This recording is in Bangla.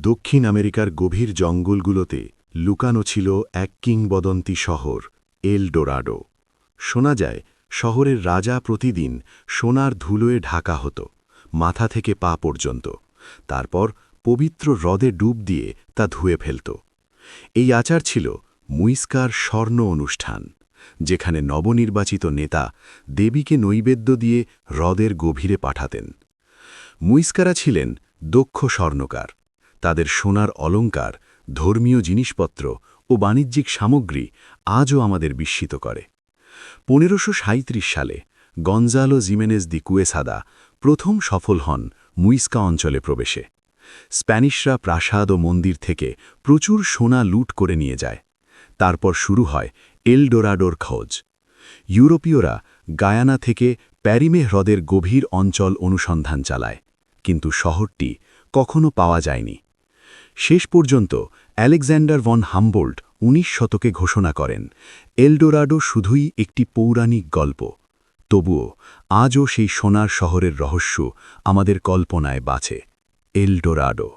দক্ষিণ আমেরিকার গভীর জঙ্গলগুলোতে লুকানো ছিল এক কিংবদন্তি শহর, এল ডোরাডো। শোনা যায়, শহরের রাজা প্রতিদিন সোনার ধুলোয় ঢাকা হতো, মাথা থেকে পা পর্যন্ত। তারপর পবিত্র হ্রদে ডুব দিয়ে তা ধুয়ে ফেলত। এই আচার ছিল মুইস্কার স্বর্ণ অনুষ্ঠান, যেখানে নবনির্বাচিত নেতা দেবীকে নৈবেদ্য দিয়ে হ্রদের গভীরে পাঠাতেন। মুইস্কারা ছিলেন দক্ষ স্বর্ণকার। তাদের সোনার অলঙ্কার, ধর্মীয় জিনিসপত্র ও বাণিজ্যিক সামগ্রী আজও আমাদের বিস্মিত করে। ১৫৩৭ সালে গঞ্জালো জিমেনেজ দি কুয়েসাদা প্রথম সফল হন মুইস্কা অঞ্চলে প্রবেশে। স্প্যানিশরা প্রাসাদ ও মন্দির থেকে প্রচুর সোনা লুট করে নিয়ে যায়। তারপর শুরু হয় এল ডোরাডোর খোঁজ। ইউরোপীয়রা গায়ানা থেকে প্যারিমে হ্রদের গভীর অঞ্চল অনুসন্ধান চালায়, কিন্তু শহরটি কখনো পাওয়া যায়নি। শেষ পর্যন্ত আলেকজান্ডার ভন হামবোল্ট ১৯ শতকে ঘোষণা করেন, এল ডোরাডো শুধুই একটি পৌরাণিক গল্প। তবুও আজও সেই সোনার শহরের রহস্য আমাদের কল্পনায় বাঁচে। এল ডোরাডো।